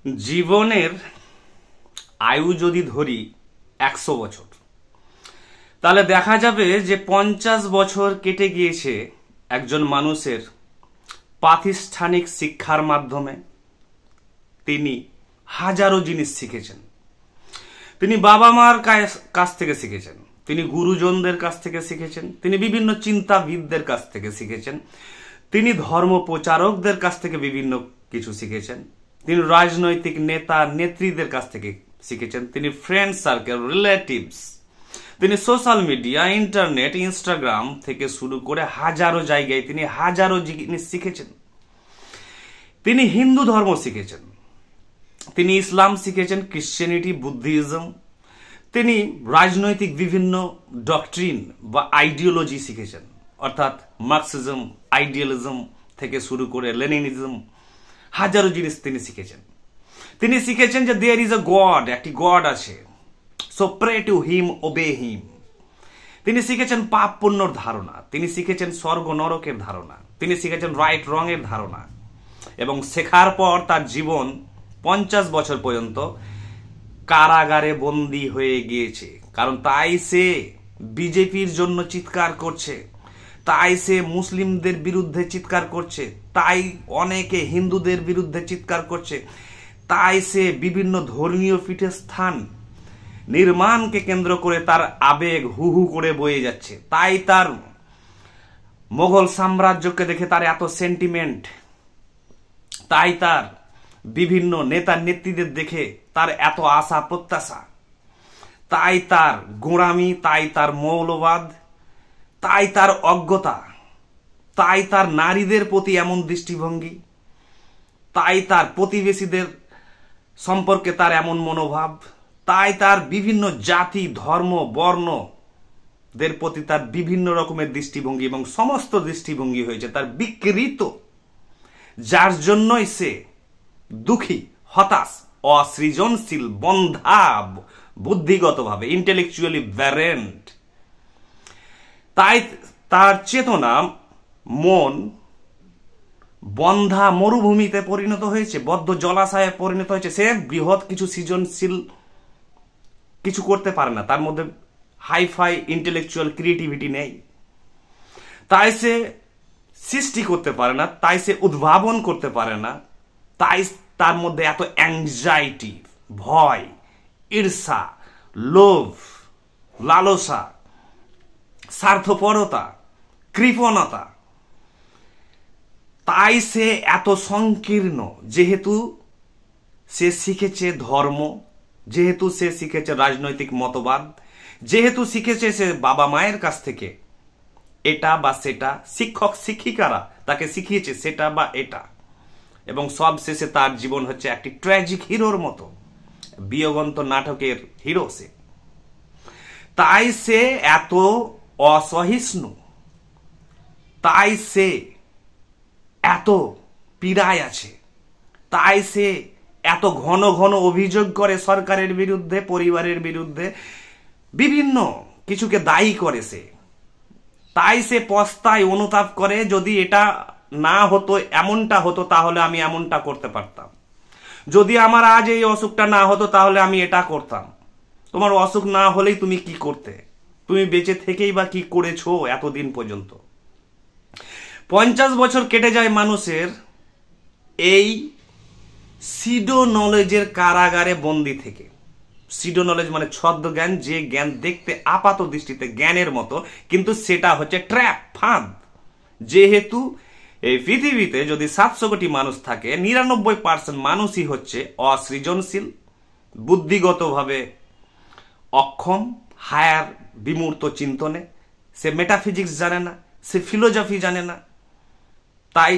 জীবনের আয়ু যদি ধরি 100 বছর, তাহলে দেখা যাবে যে 50 বছর কেটে গিয়েছে একজন মানুষের প্রাতিষ্ঠানিক শিক্ষার মাধ্যমে। তিনি হাজারো জিনিস শিখেছেন। তিনি বাবা মার কাছ থেকে শিখেছেন, তিনি গুরুজনদের কাছ থেকে শিখেছেন, তিনি বিভিন্ন চিন্তাবিদদের কাছ থেকে শিখেছেন, তিনি ধর্ম প্রচারকদের কাছ থেকে বিভিন্ন কিছু শিখেছেন, তিনি রাজনৈতিক নেতা নেত্রীদের কাছ থেকে শিখেছেন, তিনি ফ্রেন্ড সার্কেল, রিলেটিভস, তিনি সোশ্যাল মিডিয়া, ইন্টারনেট, ইনস্টাগ্রাম থেকে শুরু করে হাজারো জায়গায় তিনি হাজারো জিনিস শিখেছেন। তিনি হিন্দু ধর্ম শিখেছেন, তিনি ইসলাম শিখেছেন, ক্রিশ্চিয়ানিটি, বুদ্ধিজম, তিনি রাজনৈতিক বিভিন্ন ডক্ট্রিন বা আইডিওলজি শিখেছেন, অর্থাৎ মার্কসিজম, আইডিয়ালিজম থেকে শুরু করে লেনিনিজম, হাজারো জিনিস তিনি শিখেছেন। তিনি শিখেছেন যে দেয়ার ইজ এ গড, একটি গড আছে, সো প্রে টু হিম, ওবে হিম। তিনি শিখেছেন পাপ পুণ্যর ধারণা, তিনি শিখেছেন স্বর্গ নরকের ধারণা, তিনি শিখেছেন রাইট রং এর ধারণা, এবং শেখার পর তার জীবন 50 বছর পর্যন্ত কারাগারে বন্দী হয়ে গিয়েছে। কারণ তাই সে বিজেপির জন্য চিৎকার করছে, তাই সে মুসলিমদের বিরুদ্ধে চিৎকার করছে, তাই অনেকে হিন্দুদের বিরুদ্ধে চিৎকার করছে, তাই সে বিভিন্ন ধর্মীয় পীঠস্থান নির্মাণকে কেন্দ্র করে তার আবেগ হু হু করে বয়ে যাচ্ছে, তাই তার মোগল সাম্রাজ্যকে দেখে তার এত সেন্টিমেন্ট, তাই তার বিভিন্ন নেতা নেত্রীদের দেখে তার এত আশা প্রত্যাশা, তাই তার গোঁড়ামি, তাই তার মৌলবাদ, তাই তার অজ্ঞতা, তাই তার নারীদের প্রতি এমন দৃষ্টিভঙ্গি, তাই তার প্রতিবেশীদের সম্পর্কে তার এমন মনোভাব, তাই তার বিভিন্ন জাতি, ধর্ম, বর্ণদের প্রতি তার বিভিন্ন রকমের দৃষ্টিভঙ্গি, এবং সমস্ত দৃষ্টিভঙ্গি হয়েছে তার বিকৃত, যার জন্যই সে দুঃখী, হতাশ, অসৃজনশীল, বন্ধা বুদ্ধিগতভাবে, ইন্টেলেকচুয়ালি ব্যারেন্ট। তাই তার চেতনা, মন বন্ধা মরুভূমিতে পরিণত হয়েছে, বদ্ধ জলাশয়ে পরিণত হয়েছে। সে বৃহৎ কিছু সৃজনশীল কিছু করতে পারে না, তার মধ্যে হাইফাই ইন্টেলেকচুয়াল ক্রিয়েটিভিটি নেই, তাই সে সৃষ্টি করতে পারে না, তাই সে উদ্ভাবন করতে পারে না, তাই তার মধ্যে এত অ্যাংজাইটি, ভয়, ঈর্ষা, লোভ, লালসা, স্বার্থপরতা, কৃপণতা। তাই সে এত সংকীর্ণ, যেহেতু সে শিখেছে ধর্ম, যেহেতু সে শিখেছে রাজনৈতিক মতবাদ, যেহেতু শিখেছে সে বাবা মায়ের কাছ থেকে এটা বা সেটা, শিক্ষক শিক্ষিকারা তাকে শিখিয়েছে সেটা বা এটা, এবং সব শেষে তার জীবন হচ্ছে একটি ট্র্যাজিক হিরোর মতো, বিয়োগন্ত নাটকের হিরো সে। তাই সে এত অসহিষ্ণু, তাই সে এত পীড়ায় আছে, তাই সে এত ঘন ঘন অভিযোগ করে সরকারের বিরুদ্ধে, পরিবারের বিরুদ্ধে, বিভিন্ন কিছুকে দায়ী করে সে। তাই সে পস্তায়, অনুতাপ করে, যদি এটা না হতো, এমনটা হতো, তাহলে আমি এমনটা করতে পারতাম, যদি আমার আজ এই অসুখটা না হতো তাহলে আমি এটা করতাম। তোমার অসুখ না হলেই তুমি কি করতে, তুমি বেঁচে থেকেই বা কি করেছো এতদিন পর্যন্ত। 50 বছর কেটে যায় মানুষের এই সিডো নলেজের কারাগারে বন্দি থেকে। সিডো নলেজ মানে ছদ্ম জ্ঞান, যে জ্ঞান দেখতে আপাত দৃষ্টিতে জ্ঞানের মতো, কিন্তু সেটা হচ্ছে ট্র্যাপ, ফাঁদ। যেহেতু এই পৃথিবীতে যদি 700 কোটি মানুষ থাকে, 99% মানুষই হচ্ছে অসৃজনশীল, বুদ্ধিগতভাবে অক্ষম, হায়ার বিমূর্ত চিন্তনে। সে মেটাফিজিক্স জানে না, সে ফিলোজফি জানে না, তাই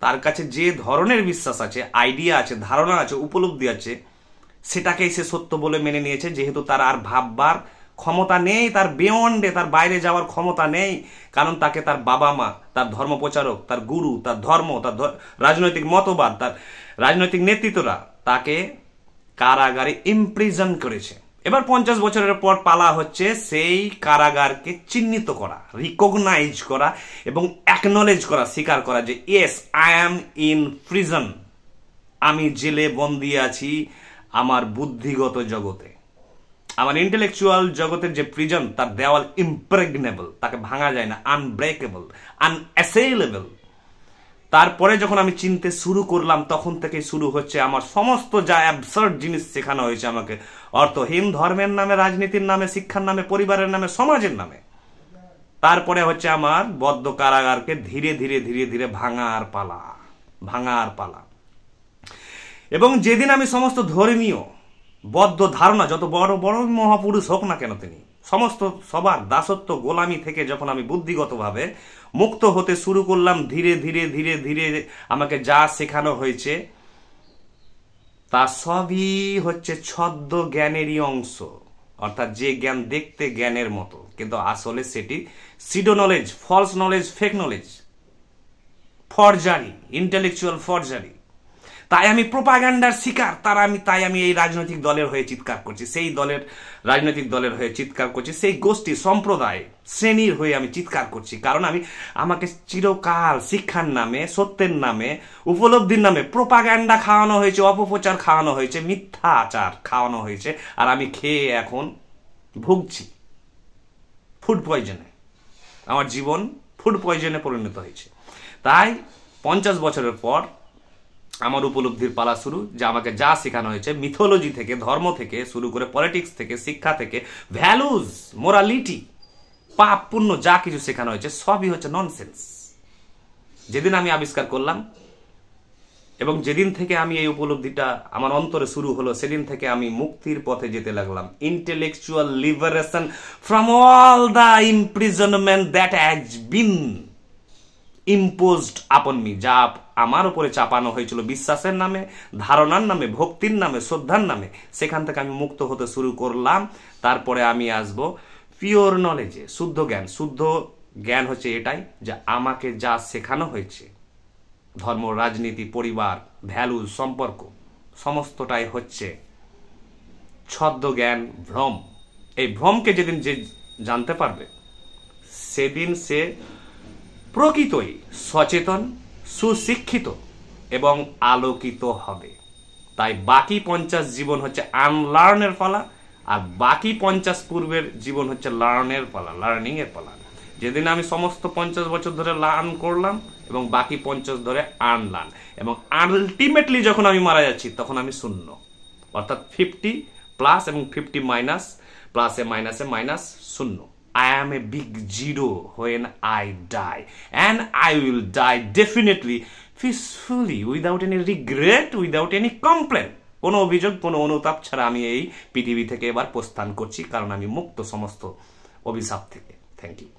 তার কাছে যে ধরনের বিশ্বাস আছে, আইডিয়া আছে, ধারণা আছে, উপলব্ধি আছে, সেটাকেই সে সত্য বলে মেনে নিয়েছে। যেহেতু তার আর ভাববার ক্ষমতা নেই, তার বিয়ন্ডে, তার বাইরে যাওয়ার ক্ষমতা নেই, কারণ তাকে তার বাবা মা, তার ধর্মপ্রচারক, তার গুরু, তার ধর্ম, তার রাজনৈতিক মতবাদ, তার রাজনৈতিক নেতৃত্বরা তাকে কারাগারে ইমপ্রিজন করেছে। এবার 50 বছরের পর পালা হচ্ছে সেই কারাগারকে চিহ্নিত করা, রিকগনাইজ করা এবং অ্যাকনলেজ করা, স্বীকার করা যে yes, I am in prison, আমি জেলে বন্দি আছি আমার বুদ্ধিগত জগতে। আমার ইন্টেলেকচুয়াল জগতের যে প্রিজন, তার দেওয়াল ইমপ্রেগনেবল, তাকে ভাঙা যায় না, আনব্রেকেবল, আনঅ্যাসেইলেবল। তারপরে যখন আমি চিনতে শুরু করলাম, তখন থেকে শুরু হচ্ছে আমার সমস্ত যা অ্যাবসার্ড জিনিস শেখানো হয়েছে আমাকে, অর্থহীন ধর্মের নামে, রাজনীতির নামে, শিক্ষার নামে, পরিবারের নামে, সমাজের নামে। তারপরে হচ্ছে আমার বদ্ধ কারাগারকে ধীরে ধীরে ধীরে ধীরে ভাঙার পালা। এবং যেদিন আমি সমস্ত ধর্মীয় বদ্ধ ধারণা, যত বড় বড় মহাপুরুষ হোক না কেন তিনি, সমস্ত সবার দাসত্ব গোলামি থেকে যখন আমি বুদ্ধিগতভাবে মুক্ত হতে শুরু করলাম, ধীরে ধীরে ধীরে ধীরে আমাকে যা শেখানো হয়েছে তা সবই হচ্ছে ছদ্ম জ্ঞানেরই অংশ। অর্থাৎ যে জ্ঞান দেখতে জ্ঞানের মতো, কিন্তু আসলে সেটি pseudo knowledge, false knowledge, fake knowledge, forgery, intellectual forgery. তাই আমি প্রোপাগান্ডার শিকার। তাই আমি এই রাজনৈতিক দলের হয়ে চিৎকার করছি, সেই দলের রাজনৈতিক দলের হয়ে চিৎকার করছি, সেই গোষ্ঠী, সম্প্রদায়, শ্রেণীর হয়ে আমি চিৎকার করছি। কারণ আমাকে চিরকাল শিক্ষার নামে, সত্যের নামে, উপলব্ধির নামে প্রোপাগান্ডা খাওয়ানো হয়েছে, অপপ্রচার খাওয়ানো হয়েছে, মিথ্যাচার খাওয়ানো হয়েছে, আর আমি খেয়ে এখন ভুগছি ফুড পয়জনে। আমার জীবন ফুড পয়জনে পরিণত হয়েছে। তাই 50 বছরের পর আমার উপলব্ধির পালা শুরু, যে আমাকে যা শেখানো হয়েছে মিথোলজি থেকে, ধর্ম থেকে শুরু করে, পলিটিক্স থেকে, শিক্ষা থেকে, ভ্যালুজ, মোরালিটি, পাপ পুণ্য, যা কিছু শেখানো হয়েছে সবই হচ্ছে ননসেন্স। যেদিন আমি আবিষ্কার করলাম এবং যেদিন থেকে আমি এই উপলব্ধিটা আমার অন্তরে শুরু হলো, সেদিন থেকে আমি মুক্তির পথে যেতে লাগলাম। Intellectual liberation from all the imprisonment that has been imposed আপন মি, যা আমার উপরে চাপানো হয়েছিল বিশ্বাসের নামে, ধারণার নামে, ভক্তির নামে, শ্রদ্ধার নামে। সেখান থেকে আমি মুক্ত হতে শুরু করলাম। তারপরে আমি আসব পিওর নলেজে, শুদ্ধ জ্ঞান। শুদ্ধ জ্ঞান হচ্ছে এটাই যে আমাকে যা শেখানো হয়েছে, ধর্ম, রাজনীতি, পরিবার, ভ্যালু, সম্পর্ক, সমস্তটাই হচ্ছে ছদ্ম জ্ঞান, ভ্রম। এই ভ্রমকে যেদিন যে জানতে পারবে, সেদিন সে প্রকৃতই সচেতন, সুশিক্ষিত এবং আলোকিত হবে। তাই বাকি 50 জীবন হচ্ছে আনলার্নের পালা, আর বাকি 50 পূর্বের জীবন হচ্ছে লার্নের পালা, লার্নিং এর পালা। যেদিন আমি সমস্ত 50 বছর ধরে লার্ন করলাম এবং বাকি 50 ধরে আনলার্ন, এবং আলটিমেটলি যখন আমি মারা যাচ্ছি তখন আমি শূন্য। অর্থাৎ 50 প্লাস এবং 50 মাইনাস, প্লাসে মাইনাসে মাইনাস, শূন্য। I am a big zero when I die, and I will die definitely peacefully, without any regret, without any complaint. কোনো অভিযোগ, কোনো অনুতাপ ছাড়া আমি এই পৃথিবী থেকে এবার প্রস্থান করছি, কারণ আমি মুক্ত সমস্ত অভিশাপ থেকে। Thank you.